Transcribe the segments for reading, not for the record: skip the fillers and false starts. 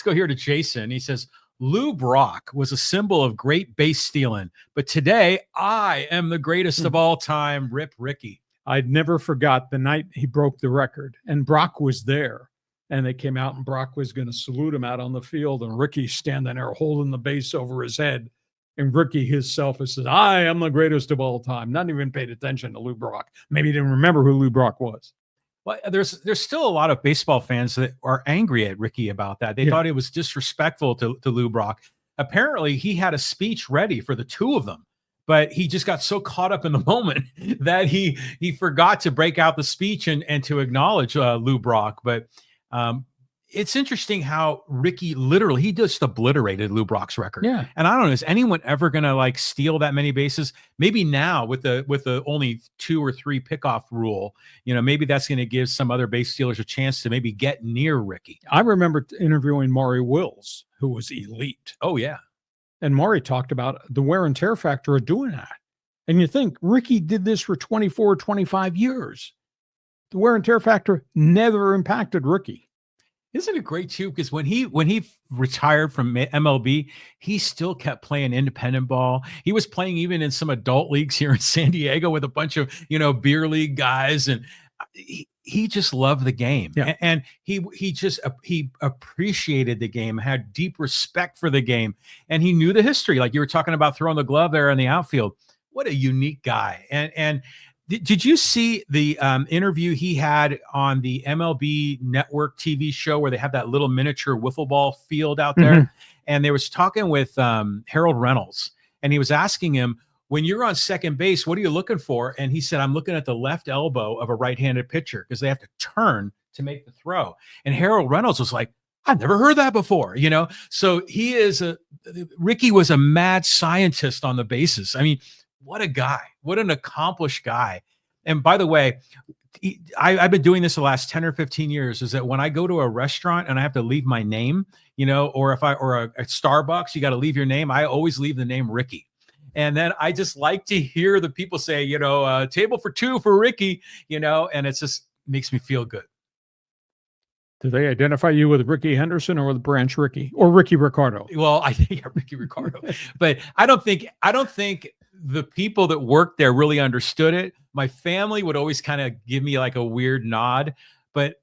go here to Jason. He says, Lou Brock was a symbol of great base stealing, but today I am the greatest of all time. Rip Rickey. I'd never forgot the night he broke the record, and Brock was there. And they came out, and Brock was going to salute him out on the field, and Rickey standing there holding the base over his head. And Rickey himself says, I am the greatest of all time. Not even paid attention to Lou Brock. Maybe he didn't remember who Lou Brock was. Well, there's still a lot of baseball fans that are angry at Rickey about that. They thought it was disrespectful to Lou Brock. Apparently, he had a speech ready for the two of them, but he just got so caught up in the moment that he forgot to break out the speech and to acknowledge Lou Brock. But it's interesting how Rickey he just obliterated Lou Brock's record. Yeah. And I don't know, is anyone ever going to like steal that many bases? Maybe now with the only 2 or 3 pickoff rule, maybe that's going to give some other base stealers a chance to maybe get near Rickey. I remember interviewing Maury Wills, who was elite. Oh yeah. And Maury talked about the wear and tear factor of doing that. And you think Rickey did this for 24, 25 years. The wear and tear factor never impacted Rickey. Isn't it great too? Because when he retired from MLB, he still kept playing independent ball. He was playing even in some adult leagues here in San Diego with a bunch of beer league guys, and he just loved the game. Yeah. And he appreciated the game, had deep respect for the game, and he knew the history. Like you were talking about throwing the glove there in the outfield. What a unique guy! And did you see the interview he had on the MLB Network TV show where they have that little miniature wiffle ball field out there? Mm-hmm. And they was talking with Harold Reynolds, and he was asking him, when you're on second base, what are you looking for? And he said, I'm looking at the left elbow of a right-handed pitcher because they have to turn to make the throw. And Harold Reynolds was like, I've never heard that before, So Rickey was a mad scientist on the bases. I mean, what a guy, what an accomplished guy. And by the way, I've been doing this the last 10 or 15 years, is that when I go to a restaurant and I have to leave my name, or a Starbucks, you got to leave your name. I always leave the name Rickey. And then I just like to hear the people say, table for 2 for Rickey, and it just makes me feel good. Do they identify you with Rickey Henderson or with Branch Rickey or Ricky Ricardo? Well, I think Ricky Ricardo, but I don't think the people that worked there really understood it. My family would always kind of give me like a weird nod, but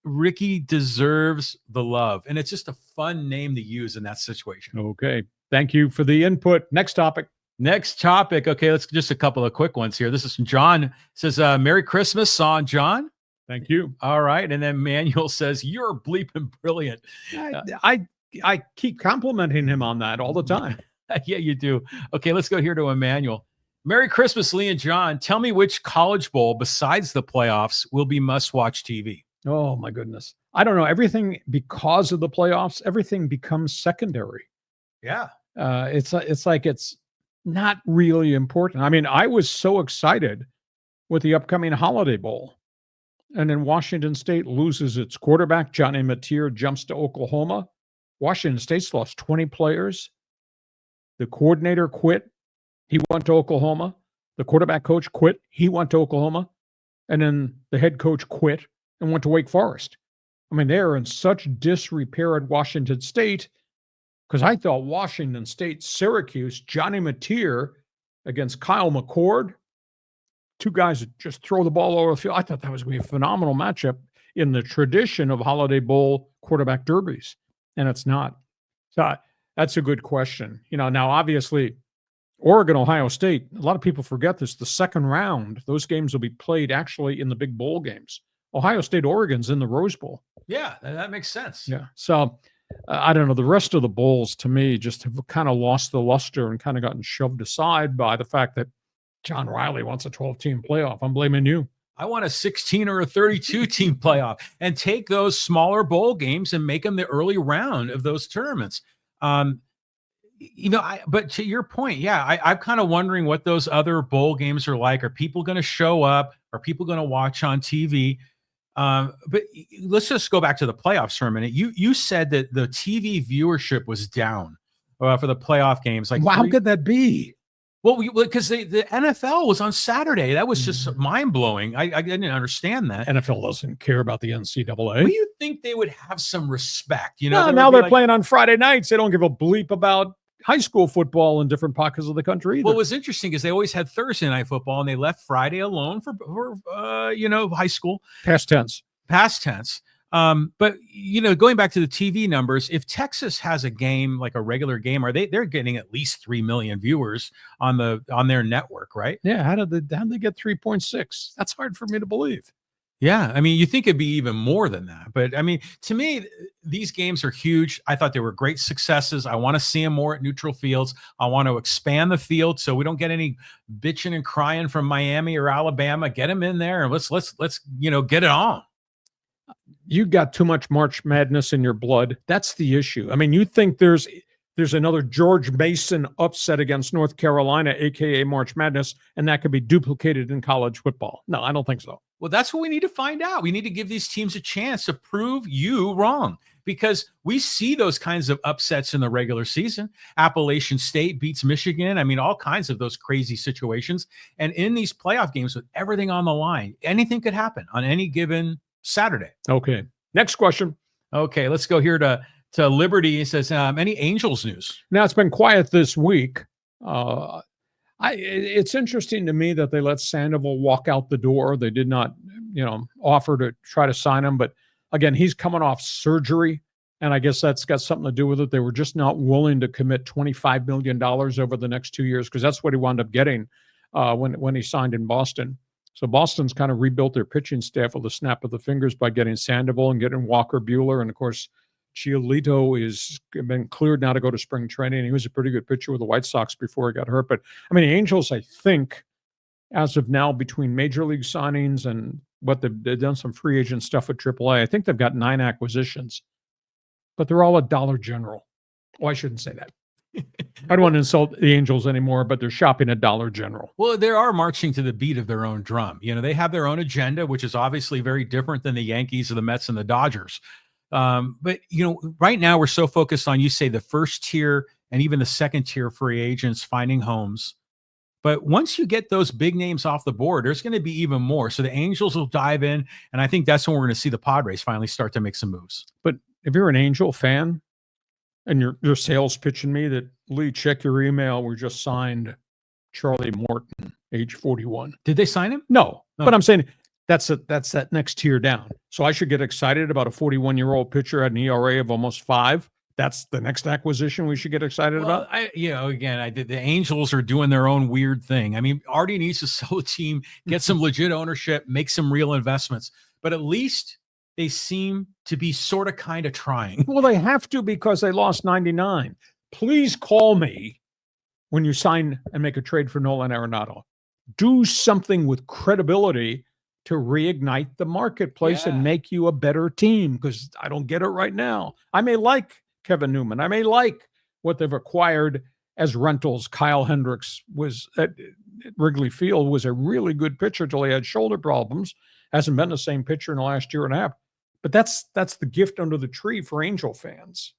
Rickey deserves the love. And it's just a fun name to use in that situation. Okay. Thank you for the input. Next topic. Okay. Let's just a couple of quick ones here. This is from John. It says, Merry Christmas, Son John. Thank you. All right. And then Manuel says, you're bleeping brilliant. I keep complimenting him on that all the time. Yeah, you do. Okay, let's go here to Emmanuel. Merry Christmas, Lee and John. Tell me which college bowl besides the playoffs will be must-watch TV. Oh, my goodness. I don't know. Everything, because of the playoffs, everything becomes secondary. Yeah. It's like it's not really important. I mean, I was so excited with the upcoming Holiday Bowl. And then Washington State loses its quarterback. Johnny Mateer jumps to Oklahoma. Washington State's lost 20 players. The coordinator quit. He went to Oklahoma. The quarterback coach quit. He went to Oklahoma. And then the head coach quit and went to Wake Forest. I mean, they're in such disrepair at Washington State, because I thought Washington State, Syracuse, Johnny Mateer against Kyle McCord, 2 guys that just throw the ball over the field. I thought that was going to be a phenomenal matchup in the tradition of Holiday Bowl quarterback derbies. And it's not. So that's a good question. Now, obviously, Oregon, Ohio State, a lot of people forget this. The second round, those games will be played actually in the big bowl games. Ohio State, Oregon's in the Rose Bowl. Yeah, that makes sense. Yeah. So I don't know. The rest of the bowls, to me, just have kind of lost the luster and kind of gotten shoved aside by the fact that John Riley wants a 12-team playoff. I'm blaming you. I want a 16 or a 32-team playoff, and take those smaller bowl games and make them the early round of those tournaments. But to your point, yeah, I'm kind of wondering what those other bowl games are like. Are people going to show up? Are people going to watch on TV? But let's just go back to the playoffs for a minute. You said that the TV viewership was down for the playoff games. How could that be? Well, because the NFL was on Saturday. That was just mind blowing. I didn't understand that. NFL doesn't care about the NCAA. Well, you think they would have some respect? No, now they're playing on Friday nights. They don't give a bleep about high school football in different pockets of the country either. What was interesting is they always had Thursday night football, and they left Friday alone for high school. Past tense. But going back to the TV numbers, if Texas has a game like a regular game, they're getting at least 3 million viewers on their network, right? Yeah. How did they get 3.6? That's hard for me to believe. Yeah, I mean, you think it'd be even more than that, but I mean, to me, these games are huge. I thought they were great successes. I want to see them more at neutral fields. I want to expand the field so we don't get any bitching and crying from Miami or Alabama. Get them in there and let's get it on. You got too much March Madness in your blood. That's the issue. I mean, you think there's another George Mason upset against North Carolina, aka March Madness, and that could be duplicated in college football. No, I don't think so. Well, that's what we need to find out. We need to give these teams a chance to prove you wrong, because we see those kinds of upsets in the regular season. Appalachian State beats Michigan. I mean, all kinds of those crazy situations. And in these playoff games with everything on the line, anything could happen on any given Saturday. Okay. Next question. Okay, let's go here to Liberty. It says, any Angels news? Now, it's been quiet this week. It's interesting to me that they let Sandoval walk out the door. They did not, offer to try to sign him. But again, he's coming off surgery, and I guess that's got something to do with it. They were just not willing to commit $25 million over the next 2 years, because that's what he wound up getting when he signed in Boston. So Boston's kind of rebuilt their pitching staff with a snap of the fingers by getting Sandoval and getting Walker Buehler. And of course, Giolito has been cleared now to go to spring training. He was a pretty good pitcher with the White Sox before he got hurt. But I mean, the Angels, I think, as of now, between major league signings and what they've done some free agent stuff with AAA, I think they've got 9 acquisitions, but they're all at Dollar General. Oh, I shouldn't say that. I don't want to insult the Angels anymore, but they're shopping at Dollar General. Well, they are marching to the beat of their own drum. They have their own agenda, which is obviously very different than the Yankees or the Mets and the Dodgers. But right now we're so focused on, you say, the first tier and even the second tier free agents finding homes. But once you get those big names off the board, there's going to be even more. So the Angels will dive in, and I think that's when we're going to see the Padres finally start to make some moves. But if you're an Angel fan and you're sales pitching me that, Lee, check your email, we just signed Charlie Morton, age 41. Did they sign him? No. But I'm saying that's that next tier down. So I should get excited about a 41-year-old pitcher at an ERA of almost 5. That's the next acquisition we should get excited about. The Angels are doing their own weird thing. I mean, Artie needs to sell a team, get some legit ownership, make some real investments. But at least they seem to be sort of kind of trying. Well, they have to, because they lost 99. Please call me when you sign and make a trade for Nolan Arenado. Do something with credibility to reignite the marketplace and make you a better team, because I don't get it right now. I may like Kevin Newman. I may like what they've acquired as rentals. Kyle Hendricks was at Wrigley Field, was a really good pitcher till he had shoulder problems. Hasn't been the same pitcher in the last year and a half. But that's the gift under the tree for Angel fans.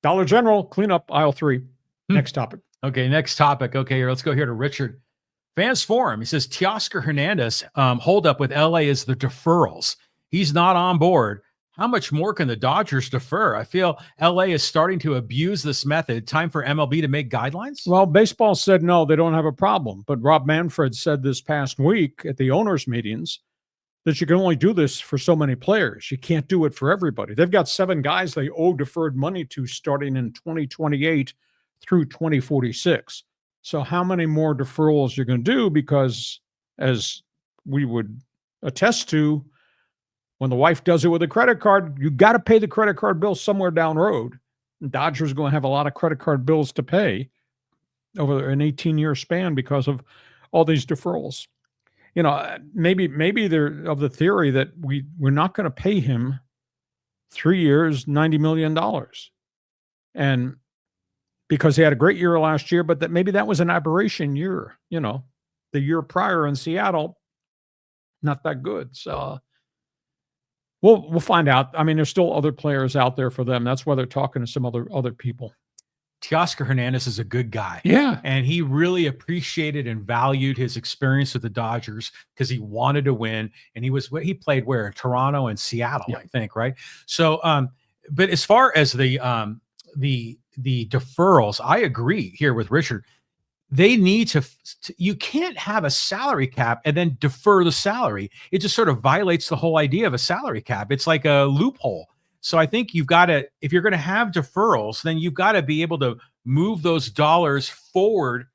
Dollar General, clean up aisle 3. Next topic. Okay, next topic. Okay, let's go here to Richard. Fans Forum. He says Teoscar Hernandez holdup with LA is the deferrals. He's not on board. How much more can the Dodgers defer? I feel LA is starting to abuse this method. Time for MLB to make guidelines? Well, baseball said no, they don't have a problem. But Rob Manfred said this past week at the owners' meetings that you can only do this for so many players. You can't do it for everybody. They've got 7 guys they owe deferred money to starting in 2028 through 2046. So how many more deferrals you're going to do? Because as we would attest to, when the wife does it with a credit card, you got to pay the credit card bill somewhere down the road. And Dodgers are going to have a lot of credit card bills to pay over an 18-year span because of all these deferrals. Maybe they're of the theory that we're not going to pay him 3 years, $90 million. And because he had a great year last year, but maybe that was an aberration year. The year prior in Seattle, not that good. So we'll find out. I mean, there's still other players out there for them. That's why they're talking to some other people. Teoscar Hernandez is a good guy. Yeah. And he really appreciated and valued his experience with the Dodgers because he wanted to win. And he played where? Toronto and Seattle, Yeah. I think, right? So, but as far as the deferrals, I agree here with Richard. They need to, you can't have a salary cap and then defer the salary. It just sort of violates the whole idea of a salary cap. It's like a loophole. So I think you've got to, if you're going to have deferrals, then you've got to be able to move those dollars forward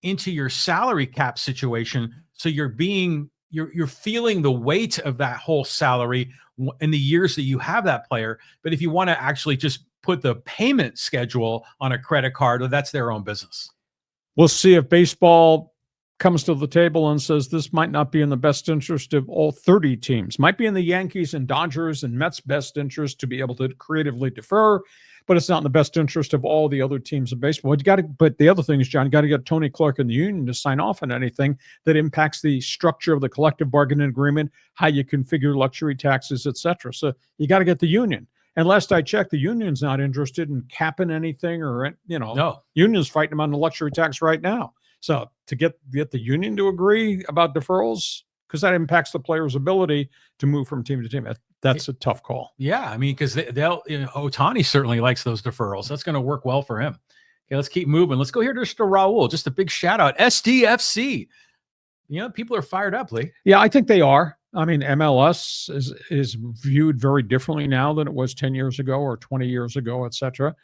into your salary cap situation. So you're feeling the weight of that whole salary in the years that you have that player. But if you want to actually just put the payment schedule on a credit card, well, that's their own business. We'll see if baseball comes to the table and says this might not be in the best interest of all 30 teams. Might be in the Yankees and Dodgers and Mets' best interest to be able to creatively defer, but it's not in the best interest of all the other teams in baseball. But the other thing is, John, you got to get Tony Clark and the union to sign off on anything that impacts the structure of the collective bargaining agreement, how you configure luxury taxes, etc. So you got to get the union. And last I checked, the union's not interested in capping anything or, No. Union's fighting them on the luxury tax right now. So to get the union to agree about deferrals, because that impacts the player's ability to move from team to team. That's a tough call. Yeah, I mean, because Ohtani certainly likes those deferrals. That's going to work well for him. Okay, let's keep moving. Let's go here to Raul. Just a big shout out. SDFC. People are fired up, Lee. Yeah, I think they are. I mean, MLS is viewed very differently now than it was 10 years ago or 20 years ago, et cetera.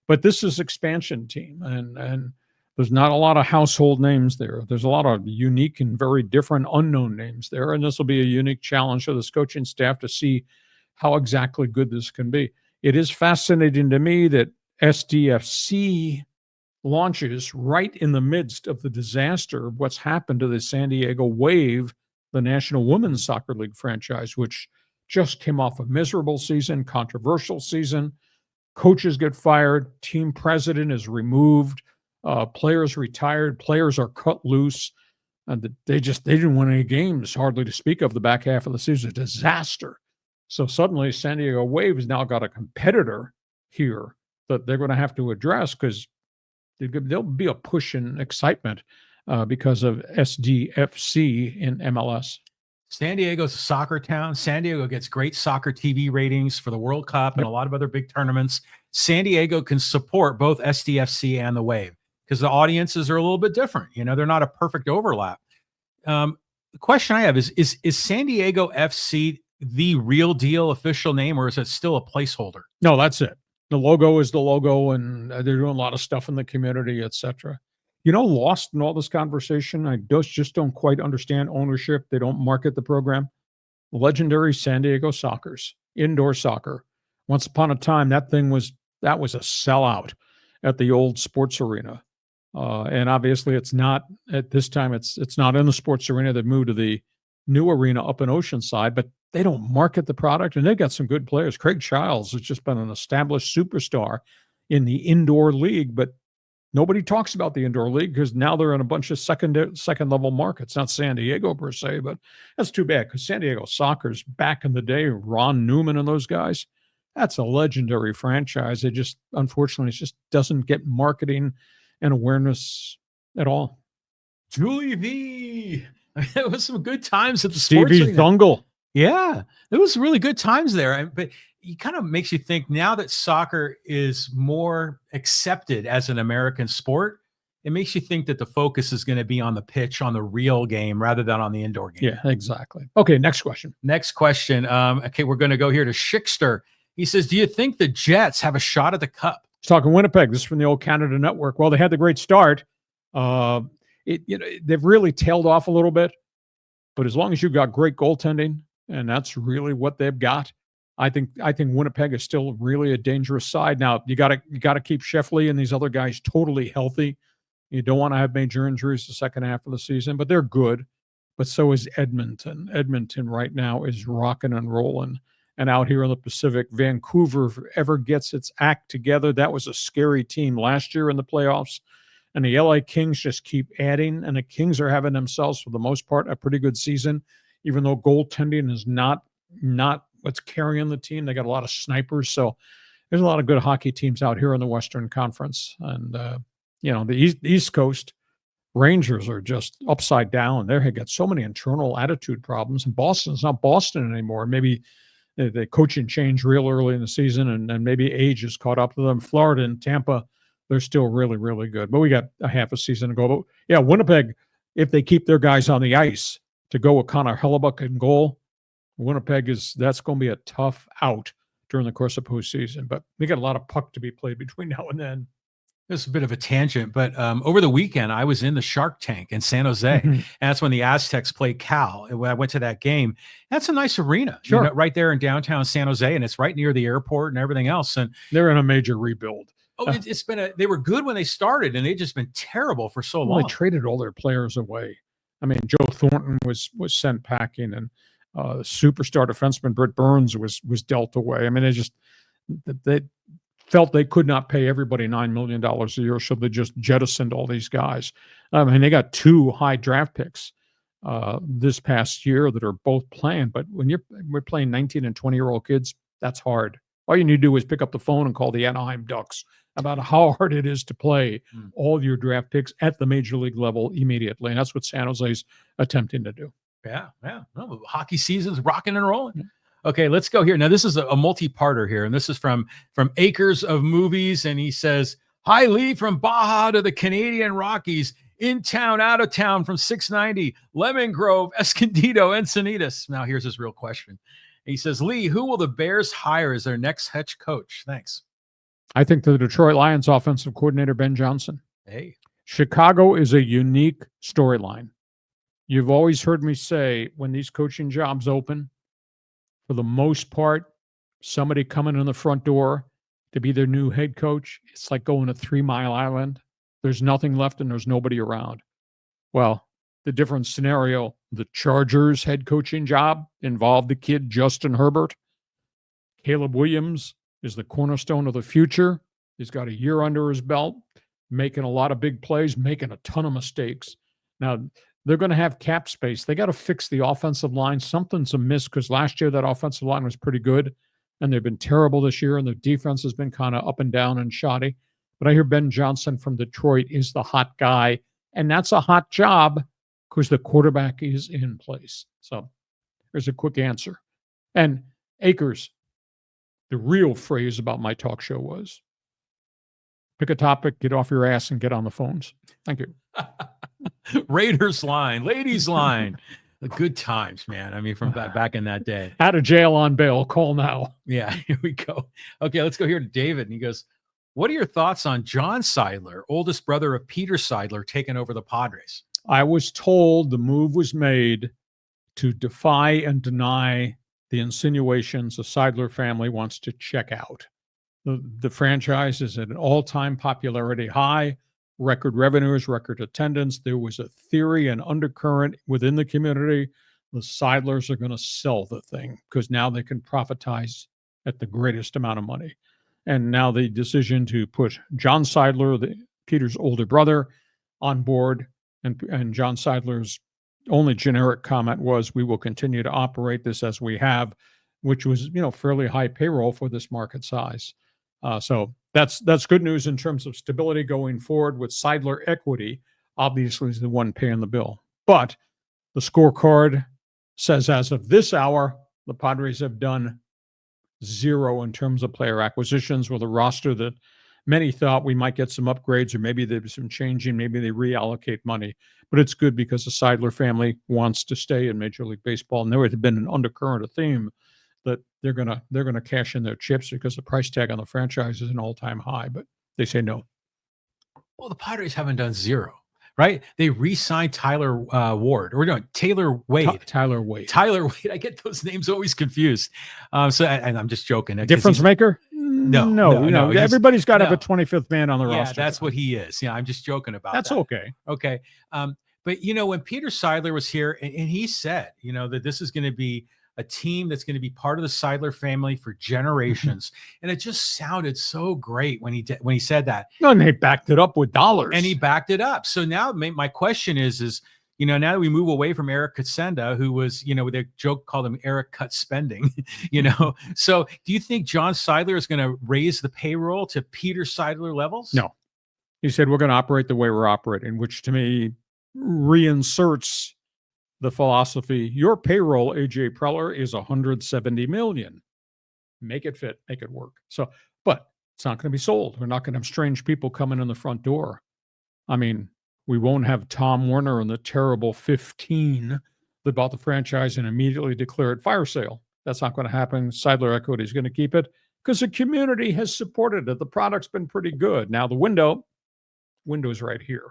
But this is expansion team, and there's not a lot of household names there. There's a lot of unique and very different unknown names there, and this will be a unique challenge for this coaching staff to see how exactly good this can be. It is fascinating to me that SDFC launches right in the midst of the disaster of what's happened to the San Diego Wave, the National Women's Soccer League franchise, which just came off a miserable season, controversial season. Coaches get fired, team president is removed, players retired, players are cut loose, and they didn't win any games, hardly to speak of the back half of the season. A disaster. So suddenly San Diego Wave has now got a competitor here that they're going to have to address because there'll be a push in excitement because of SDFC in MLS. San Diego's a soccer town. San Diego gets great soccer TV ratings for the World Cup and a lot of other big tournaments. San Diego can support both SDFC and the Wave because the audiences are a little bit different. They're not a perfect overlap. The question I have is San Diego FC the real deal official name, or is it still a placeholder? No, that's it. The logo is the logo, and they're doing a lot of stuff in the community, et cetera. Lost in all this conversation, I just don't quite understand ownership. They don't market the program. Legendary San Diego Sockers, indoor soccer. Once upon a time, that was a sellout at the old sports arena. And obviously it's not at this time, it's not in the sports arena. They've moved to the new arena up in Oceanside, but they don't market the product, and they've got some good players. Craig Childs has just been an established superstar in the indoor league, but nobody talks about the indoor league because now they're in a bunch of second level markets. Not San Diego per se, but that's too bad because San Diego Soccer's back in the day, Ron Newman and those guys, that's a legendary franchise. It just, unfortunately, it just doesn't get marketing and awareness at all. Julie V. It was some good times at the sports Stevie Thungle. Yeah, it was really good times there. But it kind of makes you think now that soccer is more accepted as an American sport, it makes you think that the focus is going to be on the pitch, on the real game, rather than on the indoor game. Yeah, exactly. Okay, next question. Next question. Okay, we're going to go here to Schickster. He says, do you think the Jets have a shot at the Cup? He's talking Winnipeg. This is from the old Canada Network. Well, they had the great start. They've really tailed off a little bit, but as long as you've got great goaltending, and that's really what they've got, I think Winnipeg is still really a dangerous side. Now you got to keep Sheffley and these other guys totally healthy. You don't want to have major injuries the second half of the season, but they're good. But so is Edmonton. Edmonton right now is rocking and rolling. And out here in the Pacific, Vancouver, if it ever gets its act together, that was a scary team last year in the playoffs. And the LA Kings just keep adding, and the Kings are having themselves, for the most part, a pretty good season, even though goaltending is not what's carrying the team. They got a lot of snipers. So there's a lot of good hockey teams out here in the Western Conference. And, the East Coast Rangers are just upside down. They got so many internal attitude problems. And Boston's not Boston anymore. Maybe the coaching changed real early in the season, and maybe age has caught up to them. Florida and Tampa, they're still really, really good. But we got a half a season to go. But yeah, Winnipeg, if they keep their guys on the ice to go with Connor Hellebuck in goal, Winnipeg that's going to be a tough out during the course of postseason. But we got a lot of puck to be played between now and then. This is a bit of a tangent, but over the weekend, I was in the Shark Tank in San Jose. And that's when the Aztecs played Cal. And when I went to that game, that's a nice arena, Sure. right there in downtown San Jose. And it's right near the airport and everything else. And they're in a major rebuild. It's been they were good when they started, and they've just been terrible for so long. They traded all their players away. I mean, Joe Thornton was sent packing, and superstar defenseman Britt Burns was dealt away. I mean, they felt they could not pay everybody $9 million a year, so they just jettisoned all these guys. And they got 2 high draft picks this past year that are both playing. But when we're playing 19 and 20-year-old kids, that's hard. All you need to do is pick up the phone and call the Anaheim Ducks about how hard it is to play all your draft picks at the major league level immediately. And that's what San Jose's attempting to do. Yeah. Well, hockey season's rocking and rolling. Okay, let's go here. Now, this is a multi-parter here, and this is from Acres of Movies, and he says, "Hi, Lee, from Baja to the Canadian Rockies, in town, out of town, from 690, Lemon Grove, Escondido, Encinitas." Now, here's his real question. He says, "Lee, who will the Bears hire as their next head coach?" Thanks. I think the Detroit Lions offensive coordinator, Ben Johnson. Hey. Chicago is a unique storyline. You've always heard me say when these coaching jobs open, for the most part, somebody coming in the front door to be their new head coach, it's like going to 3 Mile Island. There's nothing left and there's nobody around. Well, the different scenario, the Chargers head coaching job involved the kid Justin Herbert. Caleb Williams is the cornerstone of the future. He's got a year under his belt, making a lot of big plays, making a ton of mistakes. Now, they're going to have cap space. They got to fix the offensive line. Something's amiss because last year that offensive line was pretty good, and they've been terrible this year, and their defense has been kind of up and down and shoddy. But I hear Ben Johnson from Detroit is the hot guy, and that's a hot job because the quarterback is in place. So there's a quick answer. And Akers, the real phrase about my talk show was, pick a topic, get off your ass, and get on the phones. Thank you. Raiders line, ladies line. The good times, man. I mean, from back in that day. Out of jail on bail. Call now. Yeah, here we go. Okay, let's go here to David. And he goes, "What are your thoughts on John Seidler, oldest brother of Peter Seidler, taking over the Padres?" I was told the move was made to defy and deny the insinuations the Seidler family wants to check out. The franchise is at an all-time popularity high, record revenues, record attendance. There was a theory and undercurrent within the community. The Seidlers are going to sell the thing because now they can profitize at the greatest amount of money. And now the decision to put John Seidler, Peter's older brother, on board, and John Seidler's only generic comment was, "We will continue to operate this as we have," which was, fairly high payroll for this market size. So that's good news in terms of stability going forward with Seidler equity. Obviously, is the one paying the bill. But the scorecard says as of this hour, the Padres have done 0 in terms of player acquisitions with a roster that many thought we might get some upgrades or maybe there's some changing, maybe they reallocate money. But it's good because the Seidler family wants to stay in Major League Baseball. And there had been an undercurrent, a theme that they're gonna cash in their chips because the price tag on the franchise is an all-time high, but they say no. Well, the Padres haven't done 0, right? They re-signed Tyler Wade. Taylor Wade. Tyler Wade. Tyler Wade. I get those names always confused. And I'm just joking. Difference maker? No. Everybody's got to have a 25th man on the roster. Yeah, that's what he is. Yeah, I'm just joking about that. That's okay. Okay. But when Peter Seidler was here, and he said, that this is going to be a team that's going to be part of the Seidler family for generations. And it just sounded so great when he said that. No, and they backed it up with dollars. And he backed it up. So now my question is, now that we move away from Eric Katsenda, who was, with a joke called him Eric Cut Spending, So do you think John Seidler is going to raise the payroll to Peter Seidler levels? No. He said, we're going to operate the way we're operating, which to me reinserts the philosophy. Your payroll, AJ Preller, is $170 million. Make it fit, make it work. So, but it's not going to be sold. We're not going to have strange people coming in the front door. I mean, we won't have Tom Werner and the terrible 15 that bought the franchise and immediately declared fire sale. That's not going to happen. Seidler Equity is going to keep it because the community has supported it. The product's been pretty good. Now the window's right here.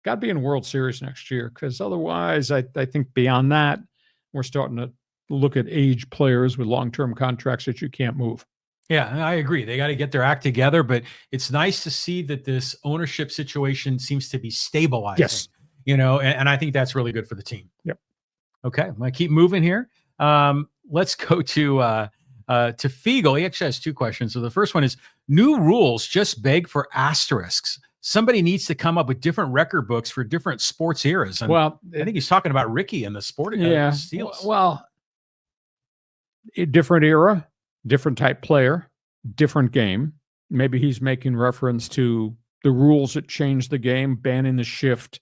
Got to be in World Series next year, because otherwise I think beyond that, we're starting to look at age players with long-term contracts that you can't move. Yeah, I agree. They got to get their act together, but it's nice to see that this ownership situation seems to be stabilizing. Yes. And I think that's really good for the team. Yep. Okay, I'm going to keep moving here. Let's go to Fiegel. He actually has two questions. So the first one is, new rules just beg for asterisks. Somebody needs to come up with different record books for different sports eras. And well, I think he's talking about Rickey and the sporting steals. Well, a different era, different type player, different game. Maybe he's making reference to the rules that changed the game, banning the shift,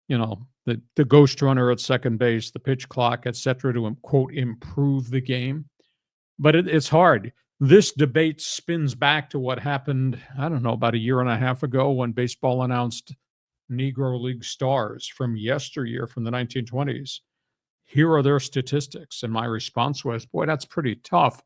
the ghost runner at second base, the pitch clock, etc., to, quote, improve the game. But it's hard. This debate spins back to what happened, I don't know, about a year and a half ago when baseball announced Negro League stars from yesteryear, from the 1920s. Here are their statistics. And my response was, boy, that's pretty tough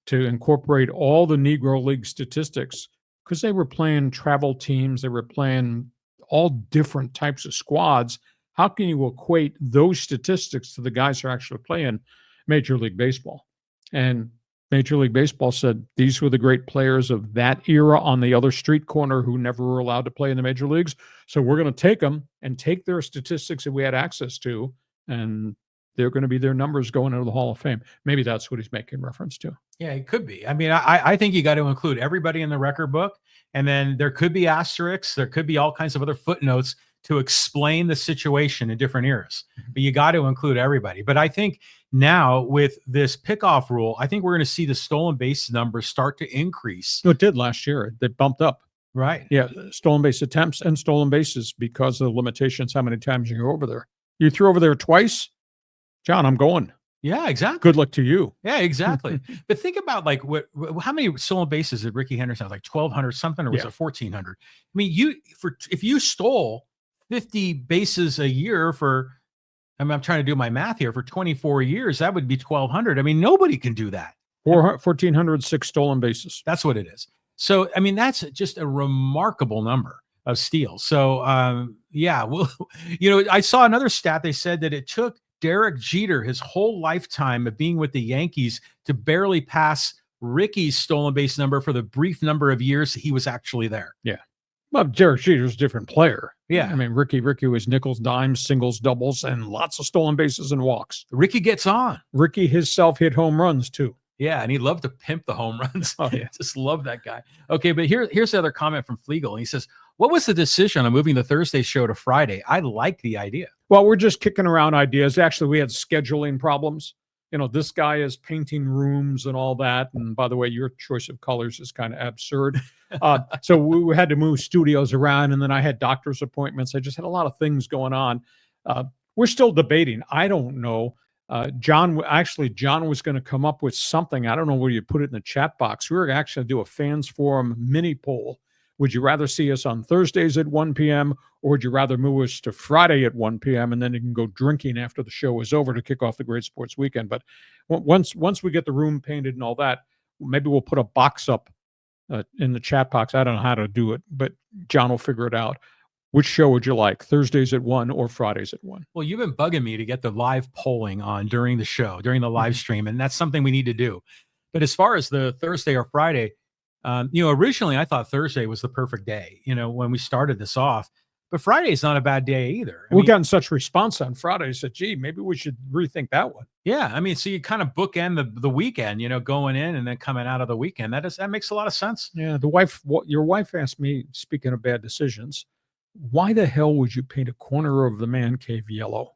to incorporate all the Negro League statistics, because they were playing travel teams. They were playing all different types of squads. How can you equate those statistics to the guys who are actually playing Major League Baseball? And Major League Baseball said these were the great players of that era on the other street corner who never were allowed to play in the major leagues. So we're going to take them and take their statistics that we had access to, and they're going to be their numbers going into the Hall of Fame. Maybe that's what he's making reference to. Yeah, it could be. I mean, I think you got to include everybody in the record book, and then there could be asterisks. There could be all kinds of other footnotes to explain the situation in different eras. But you got to include everybody. But I think now with this pickoff rule, I think we're going to see the stolen base numbers start to increase. It did last year. They bumped up. Right. Yeah, stolen base attempts and stolen bases because of the limitations, how many times you go over there. You threw over there twice, John, I'm going. Yeah, exactly. Good luck to you. Yeah, exactly. But think about how many stolen bases did Rickey Henderson have? Like 1,200 something, or was it 1,400? I mean, if you stole 50 bases a year I'm trying to do my math here, for 24 years, that would be 1,200. I mean, nobody can do that. 1,406 stolen bases. That's what it is. So, I mean, that's just a remarkable number of steals. So, I saw another stat. They said that it took Derek Jeter his whole lifetime of being with the Yankees to barely pass Rickey's stolen base number for the brief number of years he was actually there. Yeah. Well, Derek Jeter's a different player. Yeah. I mean, Rickey was nickels, dimes, singles, doubles, and lots of stolen bases and walks. Rickey gets on. Rickey himself hit home runs too. Yeah, and he loved to pimp the home runs. Oh, yeah. Just love that guy. Okay, but here's the other comment from Flegel. He says, what was the decision on moving the Thursday show to Friday? I like the idea. Well, we're just kicking around ideas. Actually, we had scheduling problems. This guy is painting rooms and all that. And by the way, your choice of colors is kind of absurd. So we had to move studios around, and then I had doctor's appointments. I just had a lot of things going on. We're still debating. I don't know. John was going to come up with something. I don't know where you put it in the chat box. We were actually going to do a fans forum mini poll. Would you rather see us on Thursdays at 1 p.m. or would you rather move us to Friday at 1 p.m. and then you can go drinking after the show is over to kick off the Great Sports Weekend? But once we get the room painted and all that, maybe we'll put a box up in the chat box. I don't know how to do it, but John will figure it out. Which show would you like, Thursdays at 1 or Fridays at 1? Well, you've been bugging me to get the live polling on during the show, during the live stream, and that's something we need to do. But as far as the Thursday or Friday, originally I thought Thursday was the perfect day, when we started this off. But Friday is not a bad day either. We've gotten such response on Fridays that, gee, maybe we should rethink that one. Yeah, I mean, so you kind of bookend the weekend, going in and then coming out of the weekend. That makes a lot of sense. Yeah, your wife asked me, speaking of bad decisions, why the hell would you paint a corner of the man cave yellow?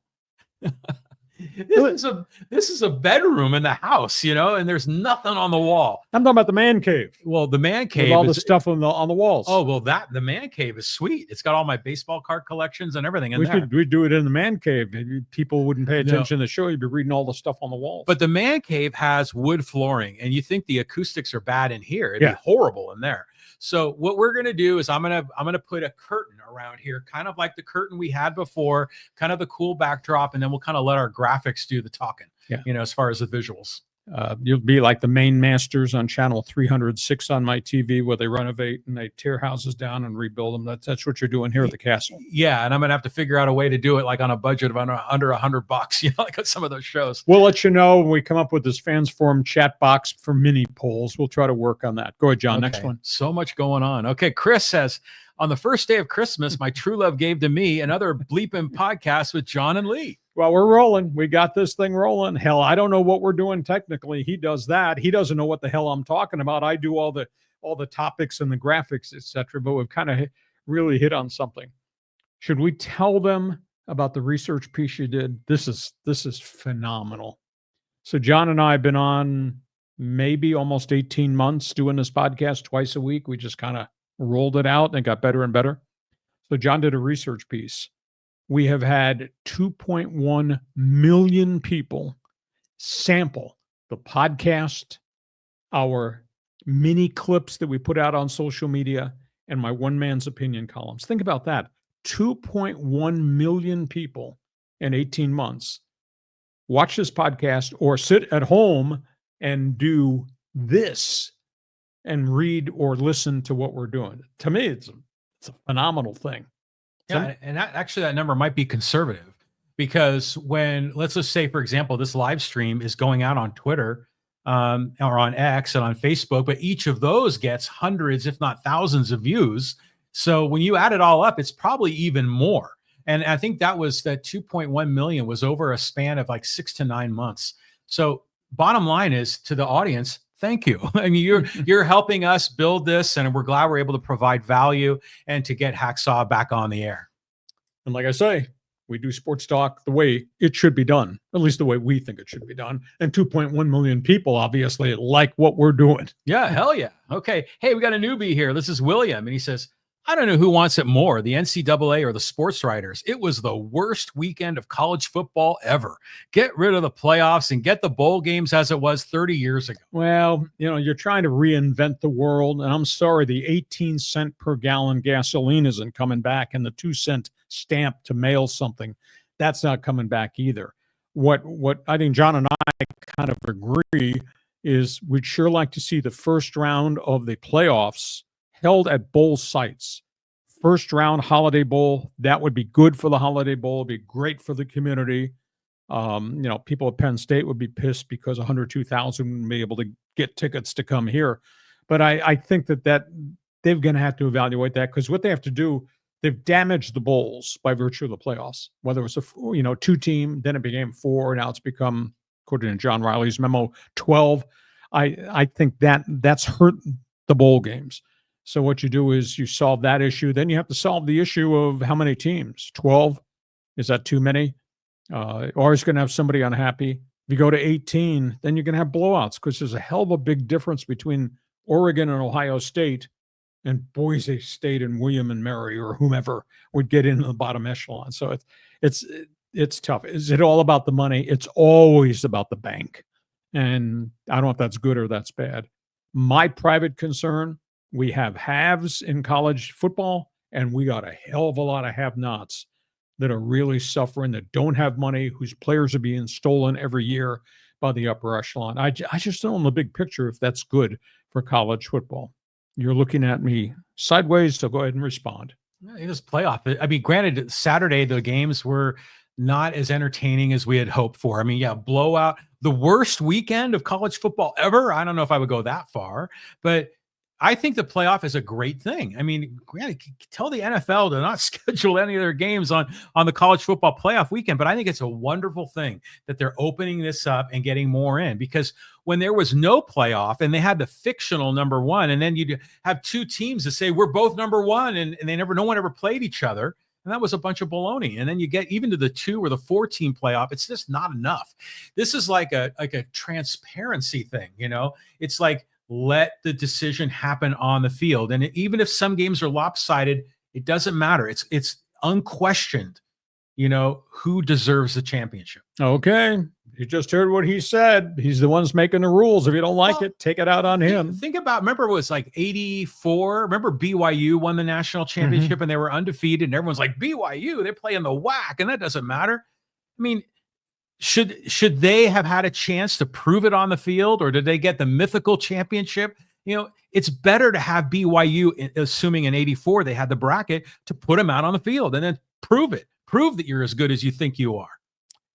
This is a bedroom in the house, and there's nothing on the wall. I'm talking about the man cave. Well, the man cave with all the stuff on the walls. Oh, well, the man cave is sweet. It's got all my baseball card collections and everything in there. We'd do it in the man cave. People wouldn't pay attention to the show. You'd be reading all the stuff on the walls. But the man cave has wood flooring, and you think the acoustics are bad in here. It'd be horrible in there. So what we're going to do is I'm going to put a curtain around here, kind of like the curtain we had before, kind of the cool backdrop, and then we'll kind of let our graphics do the talking, as far as the visuals. You'll be like the Maine Masters on channel 306 on my TV, where they renovate and they tear houses down and rebuild them. That's what you're doing here at the castle. Yeah, and I'm gonna have to figure out a way to do it like on a budget of under $100, like on some of those shows. We'll let you know when we come up with this fans forum chat box for mini polls. We'll try to work on that. Go ahead, John. Next one. So much going on. Okay, Chris says, on the first day of Christmas, my true love gave to me another bleeping podcast with John and Lee. Well, we're rolling. We got this thing rolling. Hell, I don't know what we're doing technically. He does that. He doesn't know what the hell I'm talking about. I do all the topics and the graphics, etc. But we've kind of really hit on something. Should we tell them about the research piece you did? This is phenomenal. So John and I have been on maybe almost 18 months doing this podcast twice a week. We just kind of rolled it out and it got better and better. So John did a research piece. We have had 2.1 million people sample the podcast, our mini clips that we put out on social media, and my one man's opinion columns. Think about that. 2.1 million people in 18 months watch this podcast or sit at home and do this and read or listen to what we're doing. To me, it's a phenomenal thing. Yeah, and that number might be conservative, because when, let's just say, for example, this live stream is going out on Twitter or on X and on Facebook, but each of those gets hundreds, if not thousands of views. So when you add it all up, it's probably even more. And I think that 2.1 million was over a span of like 6 to 9 months. So bottom line is, to the audience, thank you. I mean, you're helping us build this, and we're glad we're able to provide value and to get Hacksaw back on the air. And like I say, we do sports talk the way it should be done, at least the way we think it should be done. And 2.1 million people obviously like what we're doing. Yeah, hell yeah. Okay. Hey, we got a newbie here. This is William, and he says, I don't know who wants it more, the NCAA or the sports writers. It was the worst weekend of college football ever. Get rid of the playoffs and get the bowl games as it was 30 years ago. Well, you're trying to reinvent the world. And I'm sorry, the 18 cent per gallon gasoline isn't coming back, and the 2 cent stamp to mail something, that's not coming back either. What I think John and I kind of agree is we'd sure like to see the first round of the playoffs held at bowl sites. First round Holiday Bowl, that would be good for the Holiday Bowl. It'd be great for the community. People at Penn State would be pissed because 102,000 wouldn't be able to get tickets to come here. But I think that they're going to have to evaluate that, because what they have to do, they've damaged the bowls by virtue of the playoffs. Whether it was a 2-team, then it became 4, now it's become, according to John Riley's memo, 12. I think that's hurt the bowl games. So what you do is you solve that issue. Then you have to solve the issue of how many teams. 12? Is that too many? Or is going to have somebody unhappy. If you go to 18, then you're going to have blowouts, because there's a hell of a big difference between Oregon and Ohio State, and Boise State and William and Mary or whomever would get into the bottom echelon. So it's tough. Is it all about the money? It's always about the bank. And I don't know if that's good or that's bad. My private concern, we have haves in college football, and we got a hell of a lot of have-nots that are really suffering, that don't have money, whose players are being stolen every year by the upper echelon. I just don't know in the big picture if that's good for college football. You're looking at me sideways, so go ahead and respond. It was playoff. I mean, granted, Saturday, the games were not as entertaining as we had hoped for. I mean, yeah, blowout, the worst weekend of college football ever. I don't know if I would go that far, but I think the playoff is a great thing. I mean, granted, tell the NFL to not schedule any of their games on the college football playoff weekend, but I think it's a wonderful thing that they're opening this up and getting more in, because when there was no playoff and they had the fictional number one, and then you'd have two teams that say we're both number one, and no one ever played each other. And that was a bunch of baloney. And then you get even to the 2 or the 4 team playoff. It's just not enough. This is like a transparency thing. It's like, let the decision happen on the field. And even if some games are lopsided, it doesn't matter. It's unquestioned, who deserves the championship. Okay. You just heard what he said. He's the one's making the rules. If you don't like it, take it out on him. Remember, it was like 84. Remember BYU won the national championship and they were undefeated, and everyone's like, BYU, they're playing the WAC, and that doesn't matter. I mean, should they have had a chance to prove it on the field, or did they get the mythical championship? It's better to have BYU, assuming in 84 they had the bracket, to put them out on the field and then prove that you're as good as you think you are.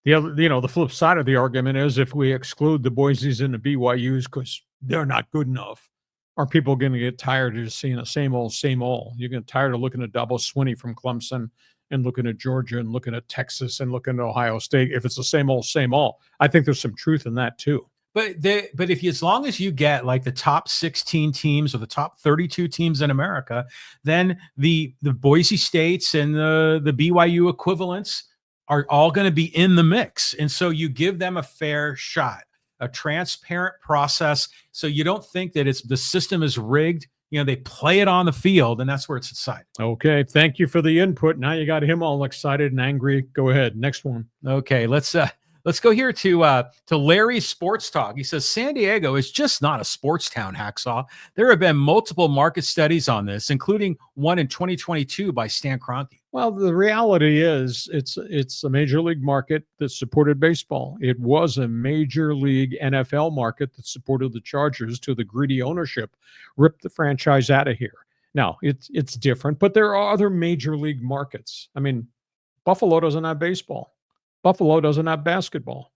The flip side of the argument is, if we exclude the Boise's and the BYU's because they're not good enough, are people going to get tired of just seeing the same old, same old? You're getting tired of looking at Double Swinney from Clemson and looking at Georgia and looking at Texas and looking at Ohio State. If it's the same old, same old, I think there's some truth in that too. But as long as you get like the top 16 teams or the top 32 teams in America, then the Boise States and the BYU equivalents are all going to be in the mix. And so you give them a fair shot, a transparent process. So you don't think that the system is rigged. They play it on the field, and that's where it's decided. Okay. Thank you for the input. Now you got him all excited and angry. Go ahead. Next one. Okay. Let's go here to Larry's Sports Talk. He says, San Diego is just not a sports town, Hacksaw. There have been multiple market studies on this, including one in 2022 by Stan Kroenke. Well, the reality is it's a major league market that supported baseball. It was a major league NFL market that supported the Chargers till the greedy ownership ripped the franchise out of here. Now, it's different, but there are other major league markets. I mean, Buffalo doesn't have baseball. Buffalo doesn't have basketball.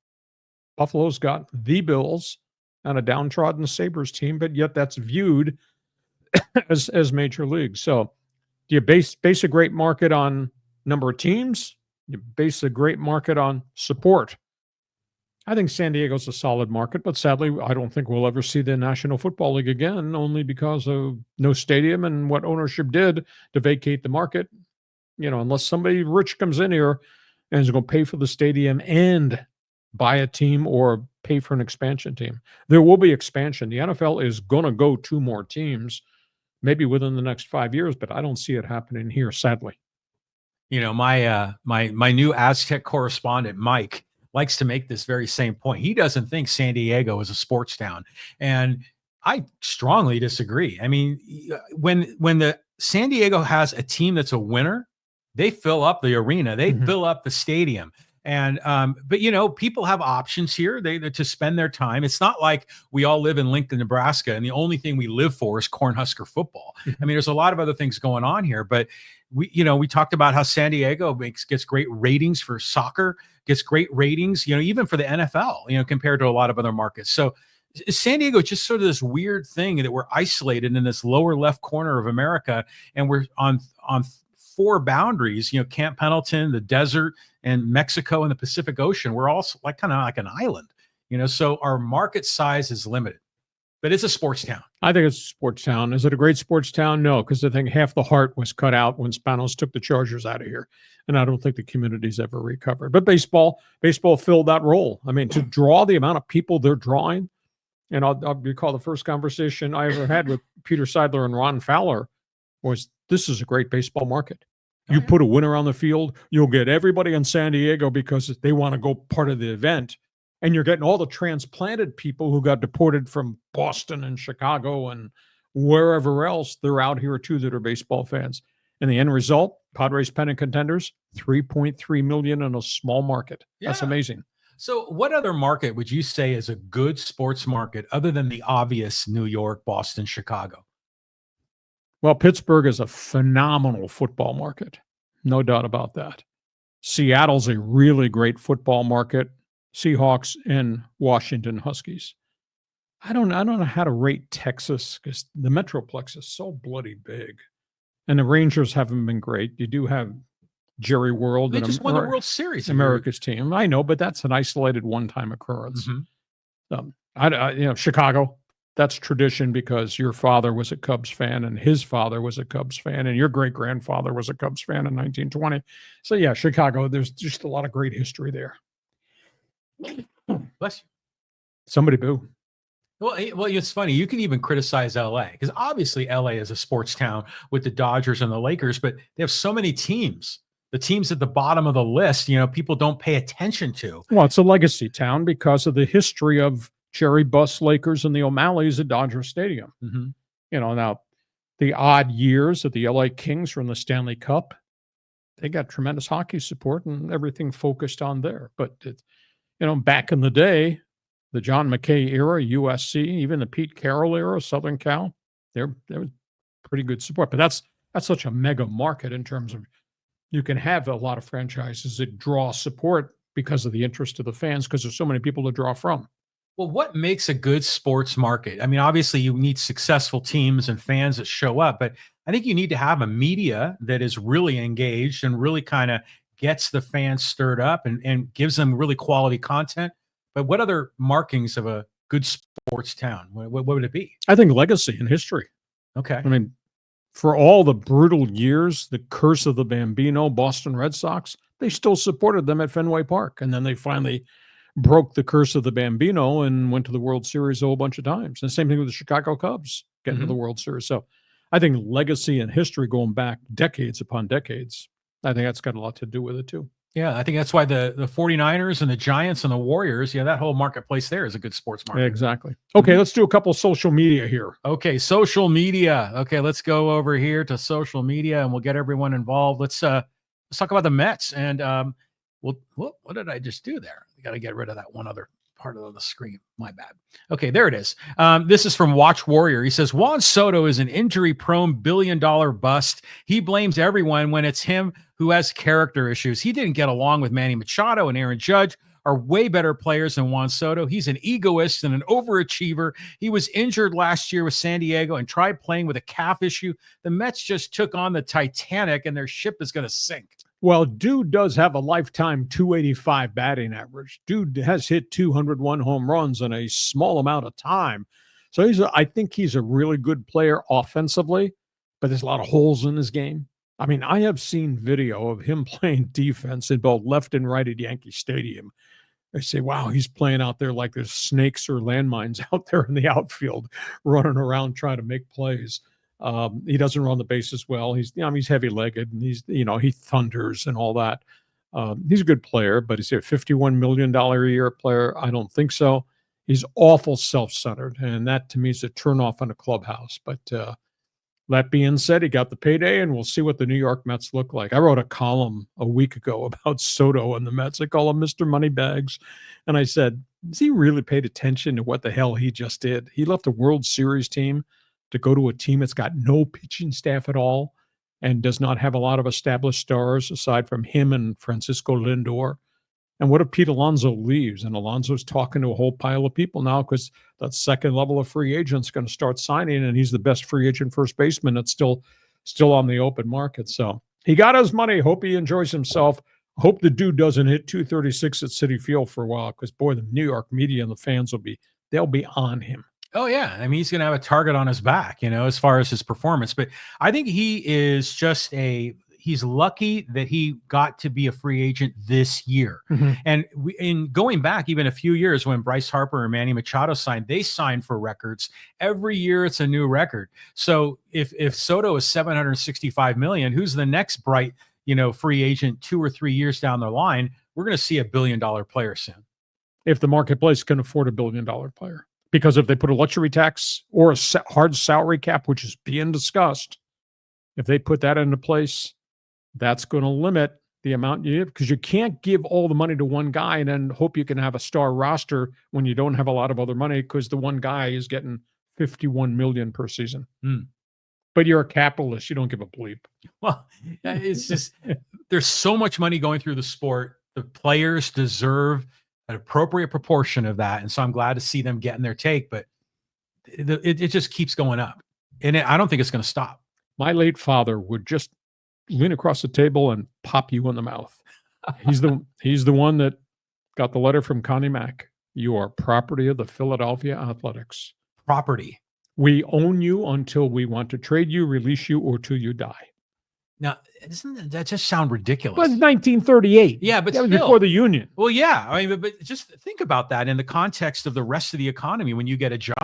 Buffalo's got the Bills and a downtrodden Sabres team, but yet that's viewed as major league. So do you base a great market on number of teams? You base a great market on support. I think San Diego's a solid market, but sadly, I don't think we'll ever see the National Football League again, only because of no stadium and what ownership did to vacate the market. Unless somebody rich comes in here and is going to pay for the stadium and buy a team or pay for an expansion team. There will be expansion. The NFL is going to go 2 more teams, maybe within the next 5 years, but I don't see it happening here, sadly. My new Aztec correspondent, Mike, likes to make this very same point. He doesn't think San Diego is a sports town, and I strongly disagree. I mean, when the San Diego has a team that's a winner, they fill up the arena, they fill up the stadium. And but people have options here to spend their time. It's not like we all live in Lincoln, Nebraska, and the only thing we live for is Cornhusker football. I mean, there's a lot of other things going on here, but we talked about how San Diego gets great ratings for soccer, gets great ratings, even for the NFL, compared to a lot of other markets. So San Diego is just sort of this weird thing that we're isolated in this lower left corner of America, and we're on 4 boundaries, Camp Pendleton, the desert, and Mexico and the Pacific Ocean. We're all kind of like an island, so our market size is limited, but it's a sports town. I think it's a sports town. Is it a great sports town? No, because I think half the heart was cut out when Spanos took the Chargers out of here. And I don't think the community's ever recovered. But baseball filled that role. I mean, to draw the amount of people they're drawing, and I'll recall the first conversation I ever had with Peter Seidler and Ron Fowler was, this is a great baseball market. You put a winner on the field, you'll get everybody in San Diego because they want to go part of the event. And you're getting all the transplanted people who got deported from Boston and Chicago and wherever else. They're out here too that are baseball fans. And the end result, Padres pennant contenders, 3.3 million in a small market. Yeah. That's amazing. So what other market would you say is a good sports market other than the obvious New York, Boston, Chicago? Well, Pittsburgh is a phenomenal football market. No doubt about that. Seattle's a really great football market. Seahawks and Washington Huskies. I don't know how to rate Texas because the Metroplex is so bloody big. And the Rangers haven't been great. You do have Jerry World They and just won the World Series a year. America's team. I know, but that's an isolated one-time occurrence. Mhm. Chicago, that's tradition because your father was a Cubs fan and his father was a Cubs fan and your great-grandfather was a Cubs fan in 1920. So yeah, Chicago, there's just a lot of great history there. Bless you. Somebody boo. Well, it's funny. You can even criticize LA because obviously LA is a sports town with the Dodgers and the Lakers, but they have so many teams. The teams at the bottom of the list, people don't pay attention to. Well, it's a legacy town because of the history of Jerry Buss Lakers and the O'Malleys at Dodger Stadium. Mm-hmm. Now the odd years that the LA Kings were in the Stanley Cup, they got tremendous hockey support and everything focused on there. But back in the day, the John McKay era, USC, even the Pete Carroll era, Southern Cal, there was pretty good support. But that's such a mega market in terms of you can have a lot of franchises that draw support because of the interest of the fans because there's so many people to draw from. Well, what makes a good sports market? I mean, obviously you need successful teams and fans that show up, but I think you need to have a media that is really engaged and really kind of gets the fans stirred up and gives them really quality content. But what other markings of a good sports town? What would it be? I think legacy and history. Okay. I mean, for all the brutal years, the curse of the Bambino, Boston Red Sox, they still supported them at Fenway Park. And then they finally broke the curse of the Bambino and went to the World Series a whole bunch of times. And the same thing with the Chicago Cubs getting to the World Series. So I think legacy and history going back decades upon decades, I think that's got a lot to do with it too. Yeah, I think that's why the 49ers and the Giants and the Warriors, that whole marketplace there is a good sports market. Exactly. Okay, let's do a couple social media here. Okay, social media. Okay, let's go over here to social media and we'll get everyone involved. Let's talk about the Mets. And what did I just do there? We got to get rid of that one other part of the screen. My bad. Okay, there it is. This is from Watch Warrior. He says, Juan Soto is an injury-prone billion-dollar bust. He blames everyone when it's him who has character issues. He didn't get along with Manny Machado, and Aaron Judge are way better players than Juan Soto. He's an egoist and an overachiever. He was injured last year with San Diego and tried playing with a calf issue. The Mets just took on the Titanic, and their ship is going to sink. Well, dude does have a lifetime 285 batting average. Dude has hit 201 home runs in a small amount of time. So I think he's a really good player offensively, but there's a lot of holes in his game. I mean, I have seen video of him playing defense in both left and right at Yankee Stadium. I say, wow, he's playing out there like there's snakes or landmines out there in the outfield running around trying to make plays. He doesn't run the bases well. He's heavy-legged and he thunders and all that. He's a good player, but is he a $51 million a year player? I don't think so. He's awful self-centered, and that to me is a turnoff in a clubhouse. But that being said, he got the payday, and we'll see what the New York Mets look like. I wrote a column a week ago about Soto and the Mets. I call him Mr. Moneybags. And I said, has he really paid attention to what the hell he just did? He left a World Series team to go to a team that's got no pitching staff at all and does not have a lot of established stars aside from him and Francisco Lindor. And what if Pete Alonso leaves? And Alonso's talking to a whole pile of people now because that second level of free agent's going to start signing, and he's the best free agent first baseman that's still on the open market. So he got his money. Hope he enjoys himself. Hope the dude doesn't hit 236 at Citi Field for a while because, boy, the New York media and the fans they'll be on him. Oh, yeah. I mean, he's going to have a target on his back, as far as his performance. But I think he is he's lucky that he got to be a free agent this year. Mm-hmm. And in going back even a few years when Bryce Harper and Manny Machado signed, they signed for records. Every year it's a new record. So if Soto is $765 million, who's the next bright, free agent 2 or 3 years down the line? We're going to see $1 billion player soon. If the marketplace can afford $1 billion player. Because if they put a luxury tax or a hard salary cap, which is being discussed, if they put that into place, that's going to limit the amount you give because you can't give all the money to one guy and then hope you can have a star roster when you don't have a lot of other money because the one guy is getting $51 million per season. But you're a capitalist. You don't give a bleep. Well, it's just there's so much money going through the sport. The players deserve an appropriate proportion of that. And so I'm glad to see them getting their take, but it just keeps going up, and I don't think it's going to stop. My late father would just lean across the table and pop you in the mouth. He's the one that got the letter from Connie Mack. You are property of the Philadelphia Athletics. Property. We own you until we want to trade you, release you, or till you die. Now, doesn't that just sound ridiculous? But 1938. Yeah, but that was still, before the Union. Well, yeah. I mean, but just think about that in the context of the rest of the economy. When you get a job,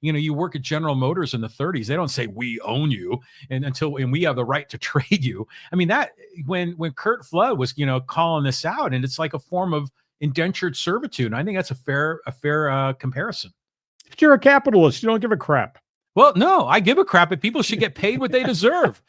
you work at General Motors in the 30s. They don't say we own you and we have the right to trade you. I mean, that when Curt Flood was calling this out, and it's like a form of indentured servitude. And I think that's a fair comparison. If you're a capitalist, you don't give a crap. Well, no, I give a crap, but people should get paid what they deserve.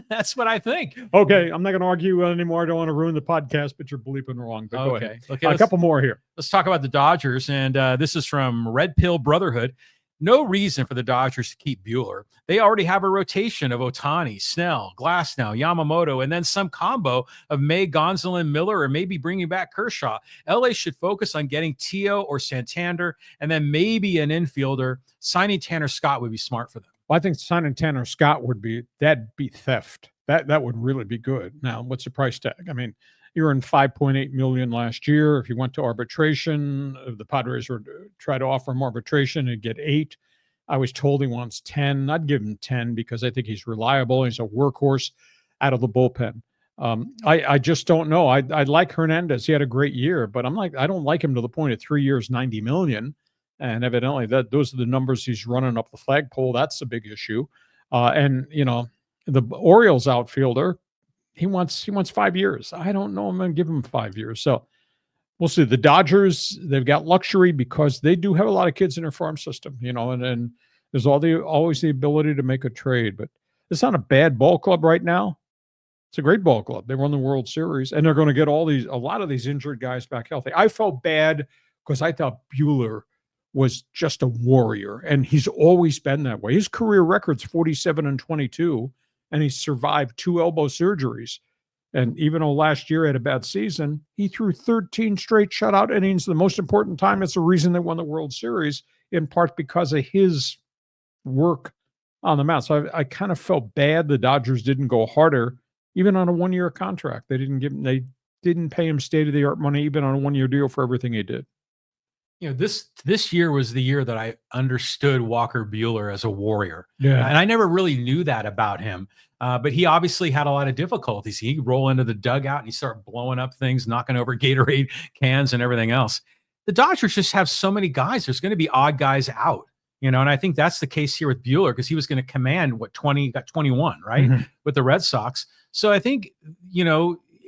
That's what I think. Okay, I'm not going to argue anymore. I don't want to ruin the podcast, but you're bleeping wrong. But go ahead. Okay, a couple more here. Let's talk about the Dodgers, and this is from Red Pill Brotherhood. No reason for the Dodgers to keep Buehler. They already have a rotation of Ohtani, Snell, Glasnow, Yamamoto, and then some combo of May, Gonsolin, Miller, or maybe bringing back Kershaw. LA should focus on getting Tio or Santander, and then maybe an infielder. Signing Tanner Scott would be smart for them. Well, I think signing Tanner Scott that'd be theft. That would really be good. Now, what's the price tag? I mean, you earned $5.8 million last year. If you went to arbitration, if the Padres were to try to offer him arbitration and get $8 million. I was told he wants 10. I'd give him 10 because I think he's reliable. He's a workhorse out of the bullpen. I just don't know. I like Hernandez. He had a great year, but I don't like him to the point of 3 years, $90 million. And evidently those are the numbers he's running up the flagpole. That's a big issue. And the Orioles outfielder, he wants 5 years. I don't know. I'm going to give him 5 years. So we'll see. The Dodgers, they've got luxury because they do have a lot of kids in their farm system, and there's always the ability to make a trade. But it's not a bad ball club right now. It's a great ball club. They won the World Series, and they're going to get a lot of these injured guys back healthy. I felt bad because I thought Buehler was just a warrior, and he's always been that way. His career record's 47-22, and he's survived 2 elbow surgeries. And even though last year had a bad season, he threw 13 straight shutout innings. The most important time, it's the reason they won the World Series, in part because of his work on the mound. So I kind of felt bad the Dodgers didn't go harder, even on a 1-year contract. They didn't pay him state-of-the-art money, even on a 1-year deal for everything he did. This year was the year that I understood Walker Buehler as a warrior. Yeah. And I never really knew that about him. But he obviously had a lot of difficulties. He'd roll into the dugout and he'd start blowing up things, knocking over Gatorade cans and everything else. The Dodgers just have so many guys. There's going to be odd guys out, and I think that's the case here with Buehler because he was going to command 20, got 21, right? Mm-hmm. With the Red Sox. So I think,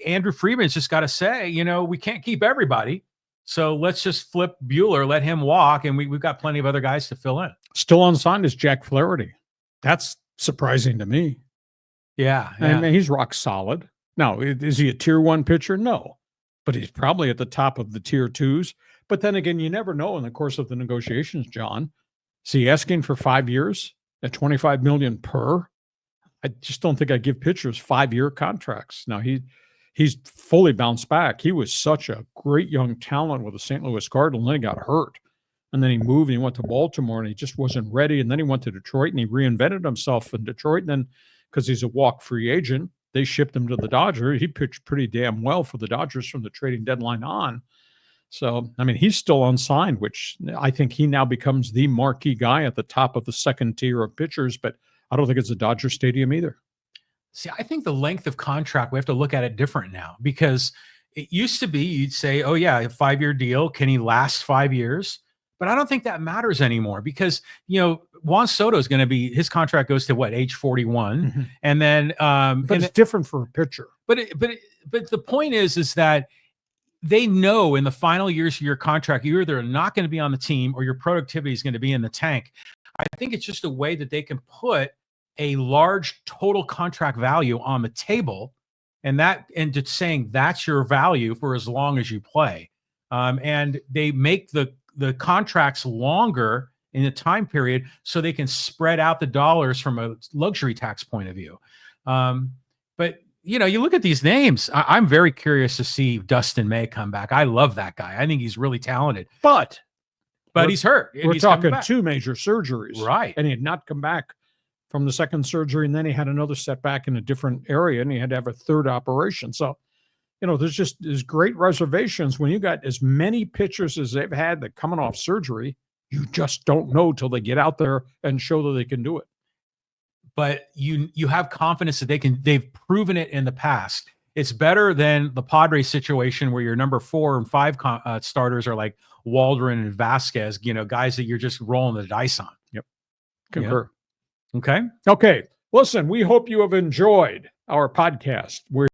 Andrew Friedman's just got to say, we can't keep everybody. So let's just flip Buehler, let him walk, and we've got plenty of other guys to fill in. Still unsigned is Jack Flaherty. That's surprising to me. Yeah. And he's rock solid. Now, is he a tier 1 pitcher? No. But he's probably at the top of the tier 2s. But then again, you never know in the course of the negotiations, John. Is he asking for 5 years at $25 million per? I just don't think I'd give pitchers 5-year contracts. Now, he's fully bounced back. He was such a great young talent with the St. Louis Cardinals, and then he got hurt. And then he moved and he went to Baltimore and he just wasn't ready. And then he went to Detroit and he reinvented himself in Detroit. And then because he's a walk free agent, they shipped him to the Dodgers. He pitched pretty damn well for the Dodgers from the trading deadline on. So, I mean, he's still unsigned, which I think he now becomes the marquee guy at the top of the second tier of pitchers. But I don't think it's a Dodger Stadium either. See, I think the length of contract, we have to look at it different now because it used to be you'd say, oh, yeah, a 5-year deal. Can he last 5 years? But I don't think that matters anymore because, Juan Soto is going to be, his contract goes to what, age 41. Mm-hmm. And then, but it's different for a pitcher. But the point is that they know in the final years of your contract, you're either not going to be on the team or your productivity is going to be in the tank. I think it's just a way that they can put a large total contract value on the table and just saying that's your value for as long as you play. And they make the contracts longer in the time period so they can spread out the dollars from a luxury tax point of view. But you look at these names, I'm very curious to see Dustin May come back. I love that guy. I think he's really talented. But but he's hurt. And We're he's coming talking back. 2 major surgeries. Right. And he had not come back from the second surgery, and then he had another setback in a different area, and he had to have a third operation. So, there's great reservations when you got as many pitchers as they've had that coming off surgery. You just don't know till they get out there and show that they can do it. But you have confidence that they've proven it in the past. It's better than the Padres situation where your number 4 and 5 starters are like Waldron and Vasquez, guys that you're just rolling the dice on. Yep. Concur. Okay. Okay. Listen, we hope you have enjoyed our podcast. We're